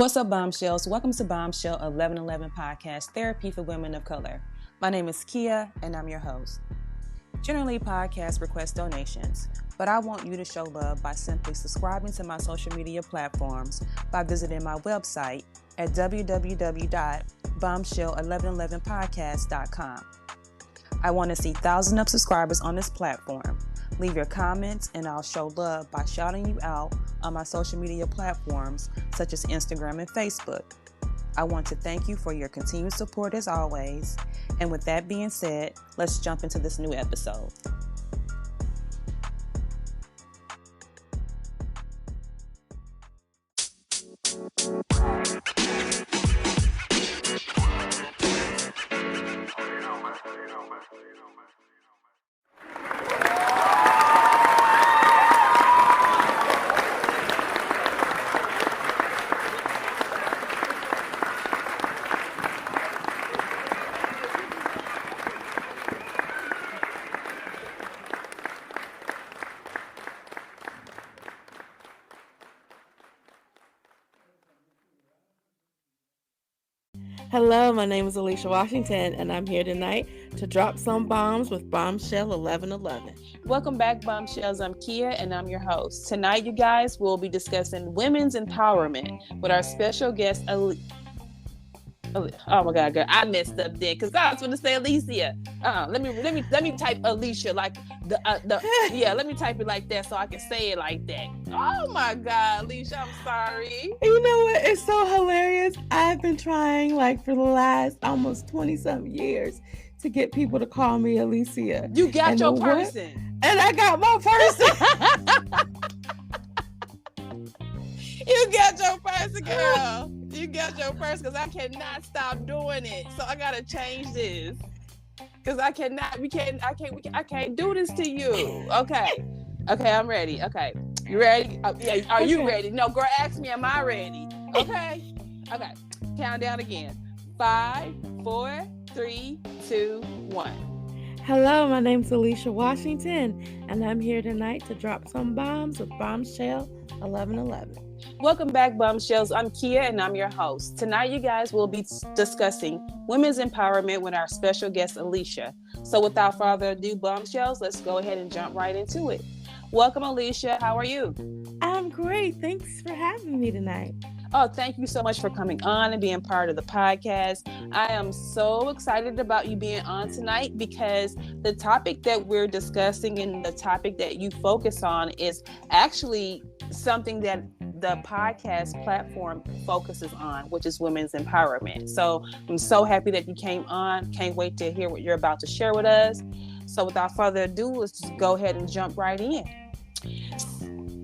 What's up, Bombshells? Welcome to Bombshell 1111 Podcast, Therapy for Women of Color. My name is Kia, and I'm your host. Generally, podcasts request donations, but I want you to show love by simply subscribing to my social media platforms by visiting my website at www.bombshell1111podcast.com. I want to see thousands of subscribers on this platform. Leave your comments and I'll show love by shouting you out on my social media platforms such as Instagram and Facebook. I want to thank you for your continued support as always. And with that being said, let's jump into this new episode. Hello, my name is Alicia Washington, and I'm here tonight to drop some bombs with Bombshell 1111. Welcome back, Bombshells. I'm Kia, and I'm your host. Tonight, you guys, will be discussing women's empowerment with our special guest, Oh my God, girl, I messed up there because I was going to say Alicia. Let me type Alicia like let me type it like that so I can say it like that. Oh my God, Alicia, I'm sorry. You know what? It's so hilarious. I've been trying for the last almost 20-something years to get people to call me Alicia. You got your person. And I got my person. You got your person, girl. You got your person because I cannot stop doing it. So I gotta change this because I can't do this to you. Okay, I'm ready. Okay, you ready? Yeah, are you ready? No, girl, ask me, am I ready? Okay. Count down again. 5, 4, 3, 2, 1. Hello, my name's Alicia Washington, and I'm here tonight to drop some bombs with Bombshell 1111. Welcome back, Bombshells. I'm Kia, and I'm your host. Tonight, you guys will be discussing women's empowerment with our special guest, Alicia. So without further ado, Bombshells, let's go ahead and jump right into it. Welcome, Alicia. How are you? I'm great. Thanks for having me tonight. Oh, thank you so much for coming on and being part of the podcast. I am so excited about you being on tonight because the topic that we're discussing and the topic that you focus on is actually something that the podcast platform focuses on, which is women's empowerment. So I'm so happy that you came on. Can't wait to hear what you're about to share with us. So without further ado, let's just go ahead and jump right in.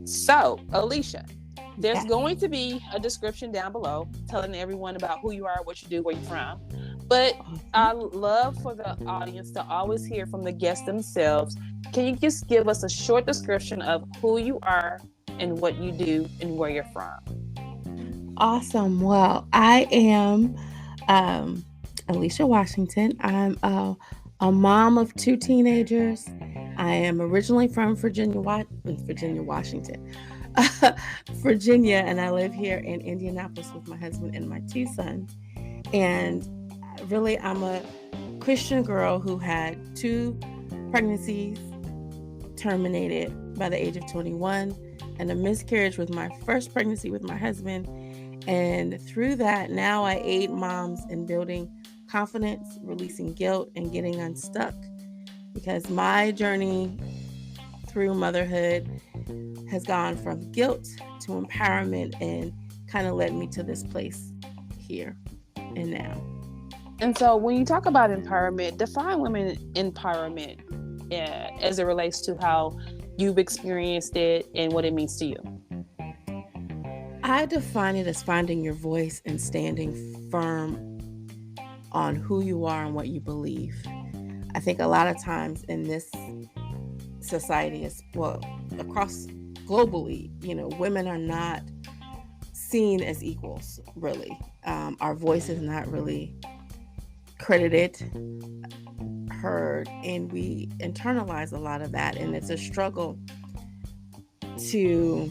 So, Alicia, there's going to be a description down below telling everyone about who you are, what you do, where you're from. But I love for the audience to always hear from the guests themselves. Can you just give us a short description of who you are and what you do and where you're from? Awesome. Well, I am Alicia Washington. I'm a mom of 2 teenagers. I am originally from Virginia, Washington, Virginia, and I live here in Indianapolis with my husband and my 2 sons. And really, I'm a Christian girl who had 2 pregnancies terminated by the age of 21 and a miscarriage with my first pregnancy with my husband. And through that, now I aid moms in building confidence, releasing guilt, and getting unstuck. Because my journey through motherhood has gone from guilt to empowerment and kind of led me to this place here and now. And so when you talk about empowerment, define women empowerment as it relates to how you've experienced it and what it means to you. I define it as finding your voice and standing firm on who you are and what you believe. I think a lot of times in this society, across globally, women are not seen as equals, really. Our voice is not really credited, heard, and we internalize a lot of that, and it's a struggle to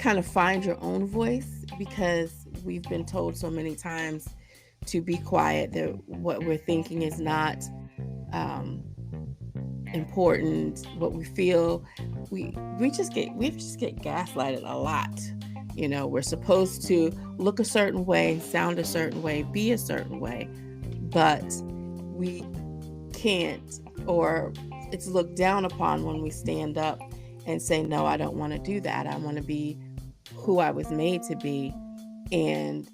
kind of find your own voice, because we've been told so many times to be quiet, that what we're thinking is not um, important. What we feel, we just get gaslighted a lot. We're supposed to look a certain way, sound a certain way, be a certain way, but we can't, or it's looked down upon when we stand up and say, no, I don't want to do that. I want to be who I was made to be, and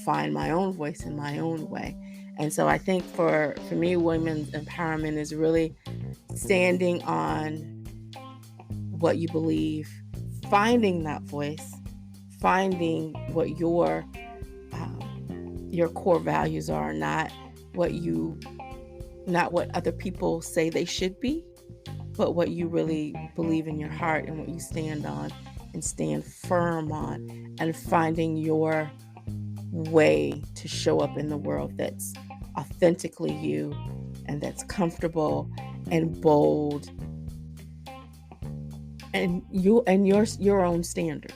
find my own voice in my own way. And so I think for me, women's empowerment is really standing on what you believe, finding that voice, finding what your core values are, not what other people say they should be, but what you really believe in your heart and what you stand on and stand firm on, and finding your way to show up in the world that's authentically you, and that's comfortable and bold, and your own standard.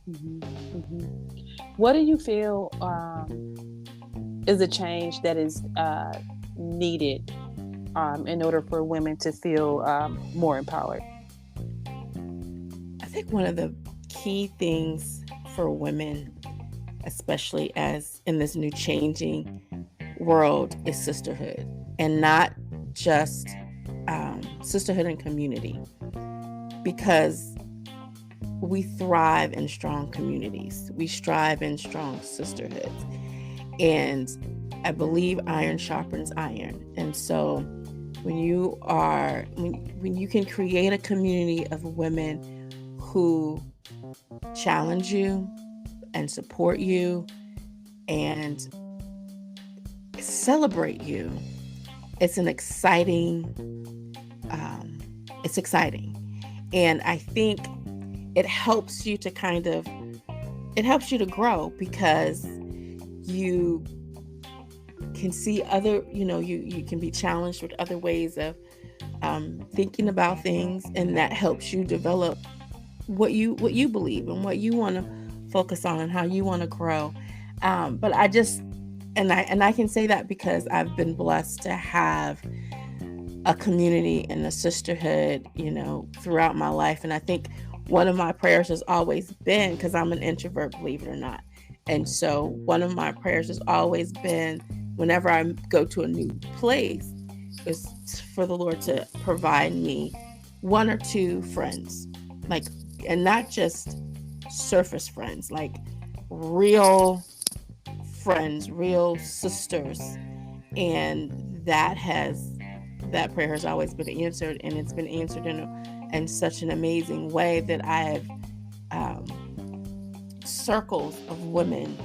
Mm-hmm. Mm-hmm. What do you feel is a change that is needed in order for women to feel more empowered? I think one of the key things for women, especially as in this new changing world, is sisterhood, and not just sisterhood and community, because we thrive in strong communities. We strive in strong sisterhoods. And I believe iron sharpens iron. And so when you can create a community of women who challenge you and support you and celebrate you, it's exciting. And I think it helps you to grow, because you can see other, you can be challenged with other ways of thinking about things, and that helps you develop what you believe and what you want to focus on and how you want to grow. But I can say that because I've been blessed to have a community and a sisterhood, throughout my life. And I think one of my prayers has always been, because I'm an introvert, believe it or not. And so one of my prayers has always been, whenever I go to a new place, is for the Lord to provide me one or two friends, and not just surface friends, like real friends, real sisters. And that prayer has always been answered, and it's been answered in such an amazing way that I have circles of women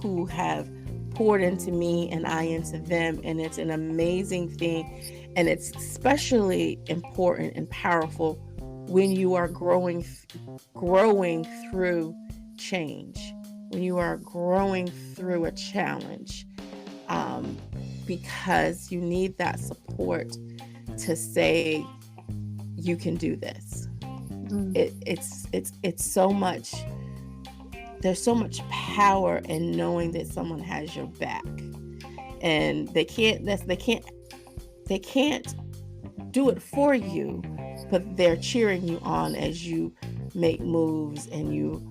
who have poured into me and I into them, and it's an amazing thing. And it's especially important and powerful when you are growing through change, when you are growing through a challenge, because you need that support to say you can do this. It's so much. There's so much power in knowing that someone has your back, and they can't do it for you, but they're cheering you on as you make moves and you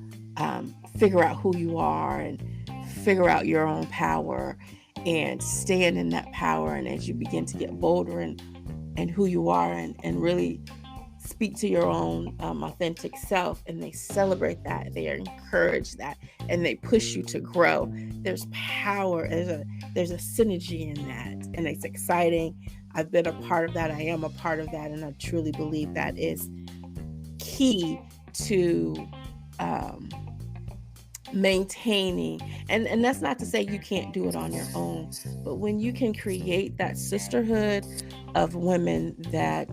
figure out who you are and figure out your own power and stand in that power. And as you begin to get bolder and who you are and really speak to your own authentic self, and they celebrate that, they encourage that, and they push you to grow. There's power, there's a synergy in that, and it's exciting. I've been a part of that. I am a part of that, and I truly believe that is key to maintaining. And that's not to say you can't do it on your own, but when you can create that sisterhood of women that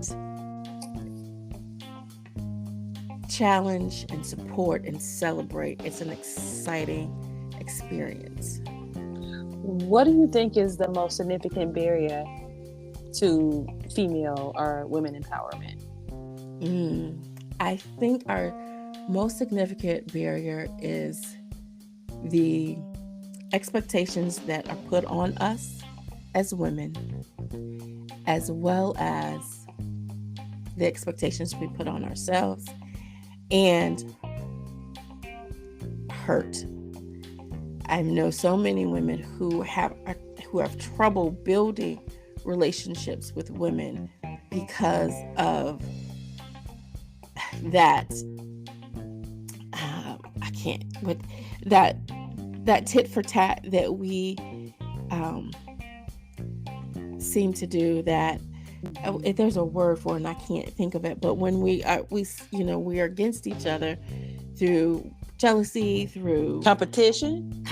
challenge and support and celebrate, it's an exciting experience. What do you think is the most significant barrier to female or women empowerment? I think our most significant barrier is the expectations that are put on us as women, as well as the expectations we put on ourselves, and hurt. I know so many women who have trouble building relationships with women because of that. I can't, but that tit for tat that we seem to do. That there's a word for it, and I can't think of it. But when we are against each other through jealousy, through competition,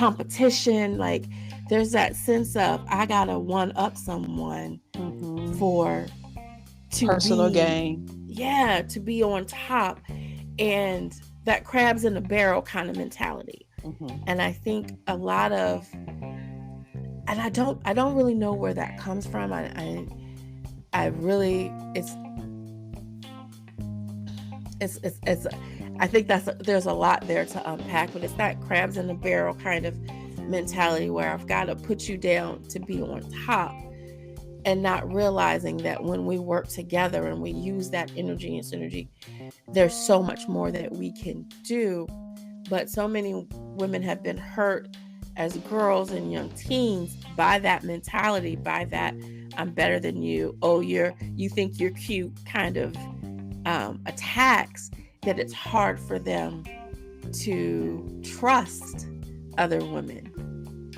like there's that sense of I gotta one up someone for personal gain. Yeah, to be on top, and that crabs in the barrel kind of mentality. And I think a lot of, and I don't really know where that comes from. I really, it's I think there's a lot there to unpack, but it's that crabs in the barrel kind of mentality where I've got to put you down to be on top, and not realizing that when we work together and we use that energy and synergy, there's so much more that we can do. But so many women have been hurt as girls and young teens by that mentality, by that I'm better than you, you think you're cute kind of attacks, that it's hard for them to trust other women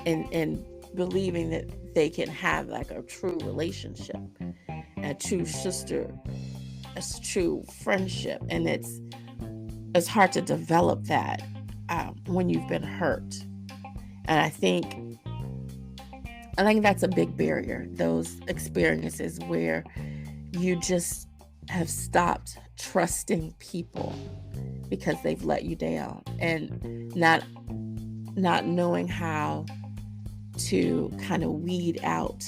and believing that they can have like a true relationship, a true sister, a true friendship. And it's hard to develop that when you've been hurt. And I think that's a big barrier, those experiences where you just have stopped trusting people because they've let you down, and not knowing how to kind of weed out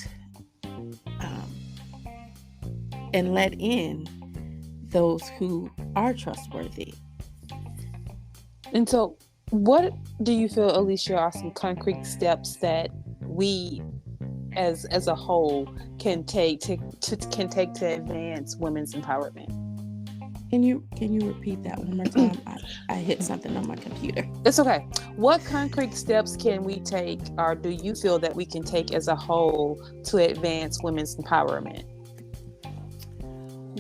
and let in those who are trustworthy. And so what do you feel, Alicia, are some concrete steps that we as a whole can take to advance women's empowerment? Can you repeat that one more time? I hit something on my computer. It's okay. What concrete steps can we take, or do you feel that we can take as a whole to advance women's empowerment?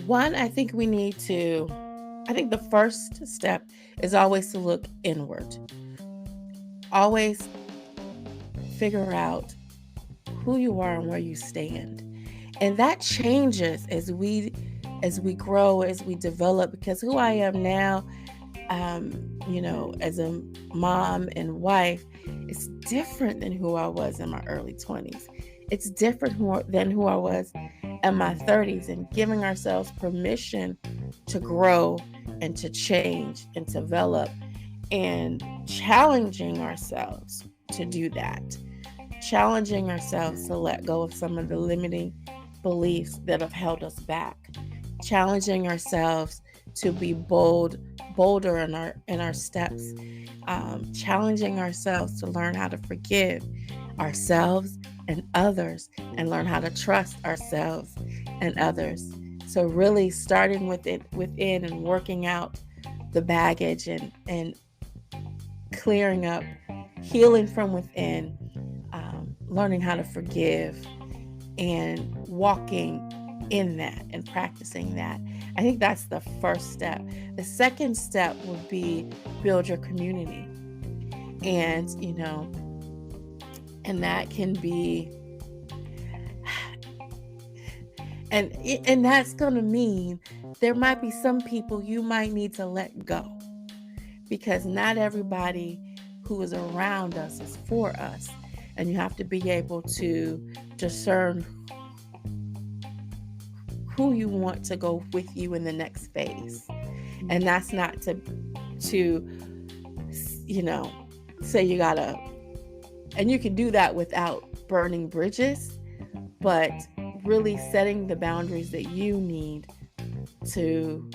One, I think the first step is always to look inward. Always figure out who you are and where you stand. And that changes as we grow, as we develop, because who I am now, as a mom and wife, is different than who I was in my early 20s. It's different than who I was in my 30s, and giving ourselves permission to grow and to change and develop, and challenging ourselves to do that. Challenging ourselves to let go of some of the limiting beliefs that have held us back. Challenging ourselves to be bolder in our steps. Challenging ourselves to learn how to forgive ourselves and others, and learn how to trust ourselves and others. So really starting within and working out the baggage and clearing up, healing from within, learning how to forgive and walking in that and practicing that. I think that's the first step. The second step would be build your community. And, and that can be, and that's going to mean there might be some people you might need to let go, because not everybody who is around us is for us. And you have to be able to discern who you want to go with you in the next phase. And that's not to say you gotta, and you can do that without burning bridges, but really setting the boundaries that you need to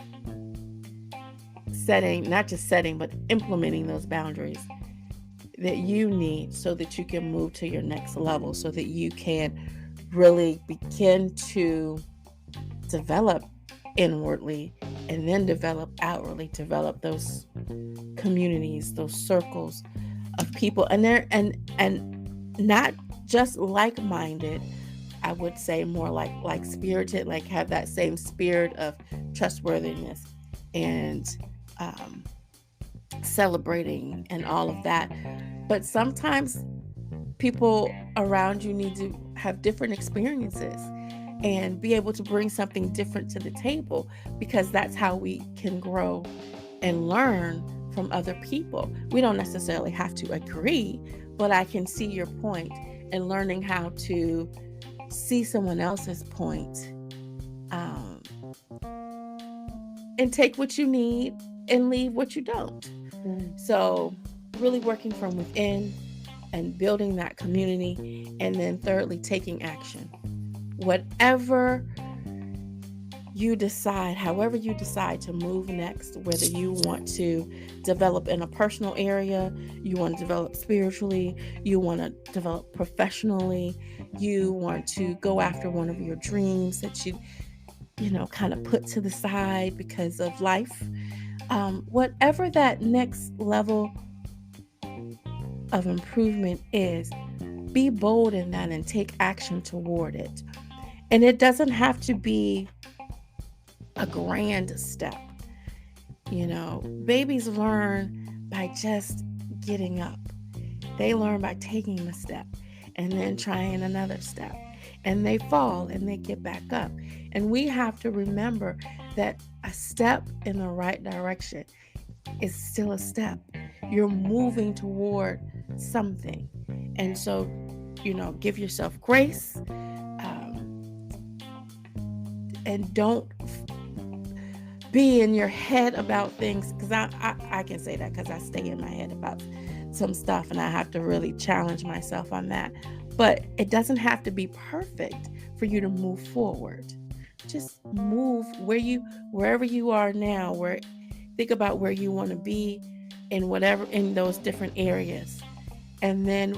not just setting, but implementing those boundaries that you need so that you can move to your next level, so that you can really begin to develop inwardly and then develop outwardly, develop those communities, those circles of people, and not just like-minded, I would say more like spirited, like have that same spirit of trustworthiness and celebrating and all of that. But sometimes people around you need to have different experiences and be able to bring something different to the table, because that's how we can grow and learn from other people. We don't necessarily have to agree, but I can see your point, and learning how to see someone else's point, and take what you need and leave what you don't. So really working from within and building that community, and then thirdly, taking action. Whatever you decide, however you decide to move next, whether you want to develop in a personal area, you want to develop spiritually, you want to develop professionally, you want to go after one of your dreams that you kind of put to the side because of life, whatever that next level of improvement is, be bold in that and take action toward it. And it doesn't have to be a grand step. Babies learn by just getting up. They learn by taking the step and then trying another step. And they fall and they get back up. And we have to remember that a step in the right direction is still a step. You're moving toward something. And so, give yourself grace. And don't be in your head about things, because I can say that because I stay in my head about some stuff, and I have to really challenge myself on that. But it doesn't have to be perfect for you to move forward. Just move wherever you are now. Think about where you want to be in those different areas, and then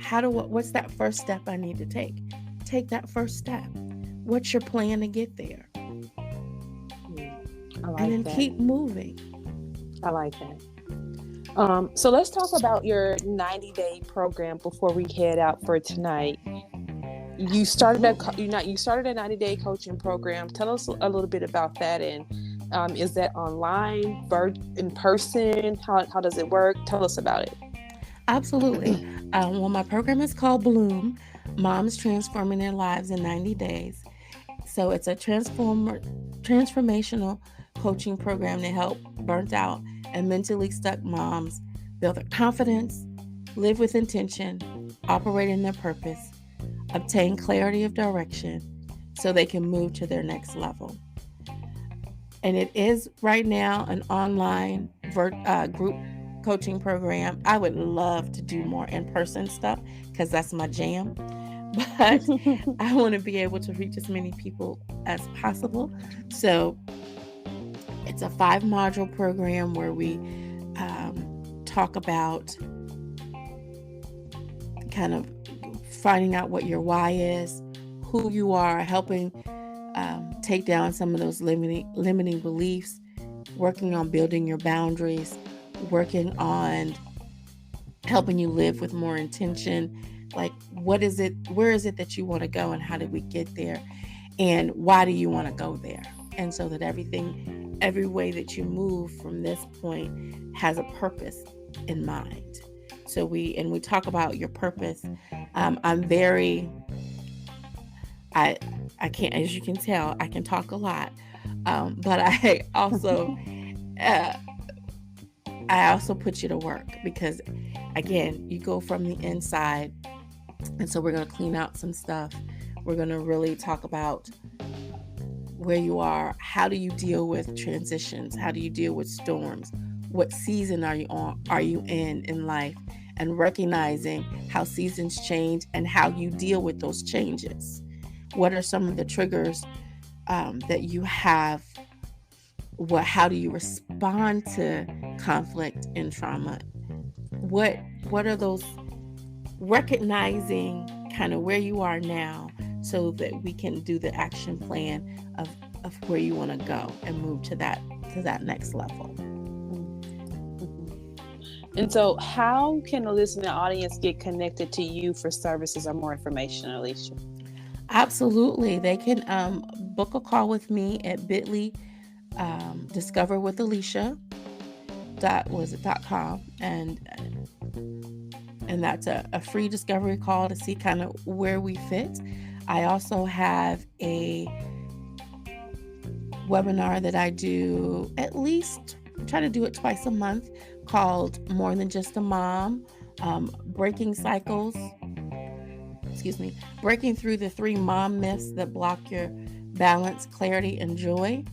what's that first step I need to take? Take that first step. What's your plan to get there? And then keep moving. I like that. So let's talk about your 90-day program before we head out for tonight. You started a 90-day coaching program. Tell us a little bit about that, and is that online, in person? How does it work? Tell us about it. Absolutely. Well, my program is called Bloom, Moms Transforming Their Lives in 90 Days. So it's a transformational coaching program to help burnt out and mentally stuck moms build their confidence, live with intention, operate in their purpose, obtain clarity of direction so they can move to their next level. And it is right now an online group coaching program. I would love to do more in-person stuff because that's my jam. But I want to be able to reach as many people as possible. So it's a 5-module program where we talk about kind of finding out what your why is, who you are, helping take down some of those limiting beliefs, working on building your boundaries, working on helping you live with more intention. Like, where is it that you want to go, and how did we get there, and why do you want to go there? And so that every way that you move from this point has a purpose in mind. So we talk about your purpose. I can't, as you can tell, I can talk a lot, but I also put you to work, because again, you go from the inside. And so we're going to clean out some stuff. We're going to really talk about where you are. How do you deal with transitions? How do you deal with storms? What season are you in life? And recognizing how seasons change and how you deal with those changes. What are some of the triggers that you have how do you respond to conflict and trauma? What are those, recognizing kind of where you are now so that we can do the action plan of where you want to go and move to that next level. And so how can the listening audience get connected to you for services or more information, Alicia? Absolutely. They can book a call with me at bit.ly discoverwithalicia.com, and that's a free discovery call to see kind of where we fit. I also have a webinar that I do try to do it twice a month, called More Than Just a Mom, breaking through the 3 mom myths that block your balance, clarity, and joy.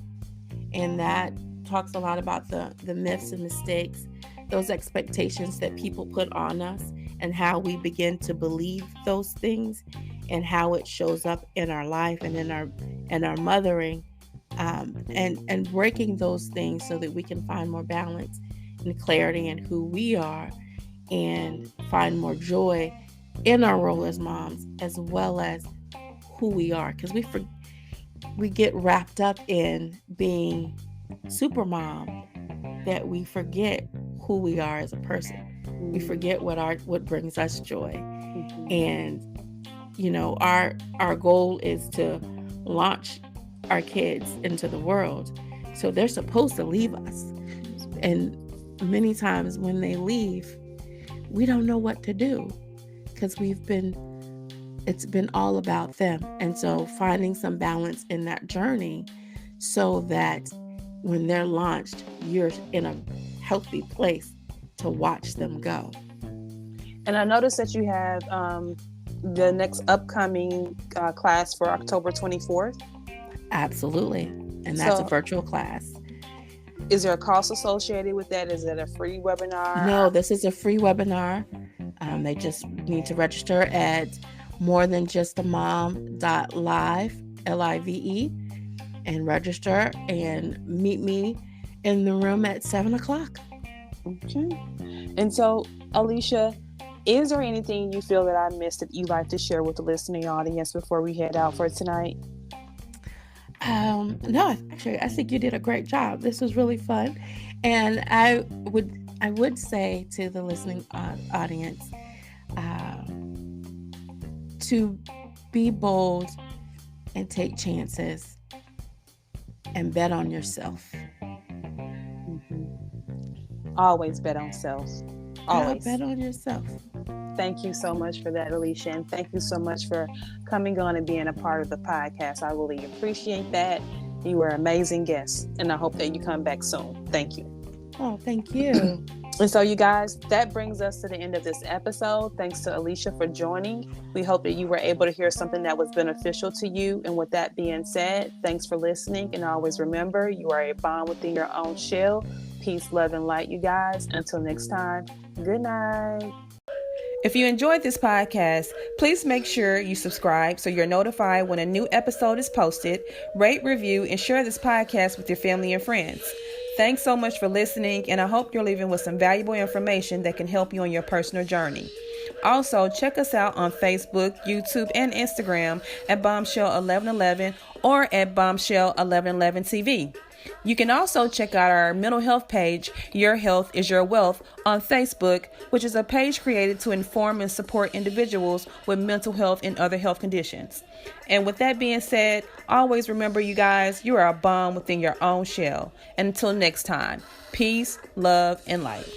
And that talks a lot about the myths and mistakes, those expectations that people put on us, and how we begin to believe those things, and how it shows up in our life and in our mothering, and breaking those things so that we can find more balance and clarity in who we are, and find more joy in our role as moms, as well as who we are, because we get wrapped up in being super mom that we forget who we are as a person. We forget what brings us joy. And our goal is to launch our kids into the world, so they're supposed to leave us, and many times when they leave, we don't know what to do, because it's been all about them. And so finding some balance in that journey, so that when they're launched, you're in a healthy place to watch them go. And I noticed that you have the next upcoming class for October 24th. Absolutely. And that's a virtual class. Is there a cost associated with that? Is it a free webinar? No, this is a free webinar. They just need to register at morethanjustamom.live, LIVE, and register and meet me in the room at 7:00. Okay. And so, Alicia, is there anything you feel that I missed that you'd like to share with the listening audience before we head out for tonight? No, actually, I think you did a great job. This was really fun. And I would say to the listening audience, to be bold and take chances and bet on yourself. Always bet on self. Always. Bet on yourself. Thank you so much for that, Alicia. And thank you so much for coming on and being a part of the podcast. I really appreciate that. You were an amazing guest, and I hope that you come back soon. Thank you. Oh, thank you. And so, you guys, that brings us to the end of this episode. Thanks to Alicia for joining. We hope that you were able to hear something that was beneficial to you. And with that being said, thanks for listening. And always remember, you are a bomb within your own shell. Peace, love, and light, you guys. Until next time, good night. If you enjoyed this podcast, please make sure you subscribe so you're notified when a new episode is posted. Rate, review, and share this podcast with your family and friends. Thanks so much for listening, and I hope you're leaving with some valuable information that can help you on your personal journey. Also, check us out on Facebook, YouTube, and Instagram at Bombshell1111 or at Bombshell1111 TV. You can also check out our mental health page, Your Health is Your Wealth, on Facebook, which is a page created to inform and support individuals with mental health and other health conditions. And with that being said, always remember, you guys, you are a bomb within your own shell. And until next time, peace, love, and light.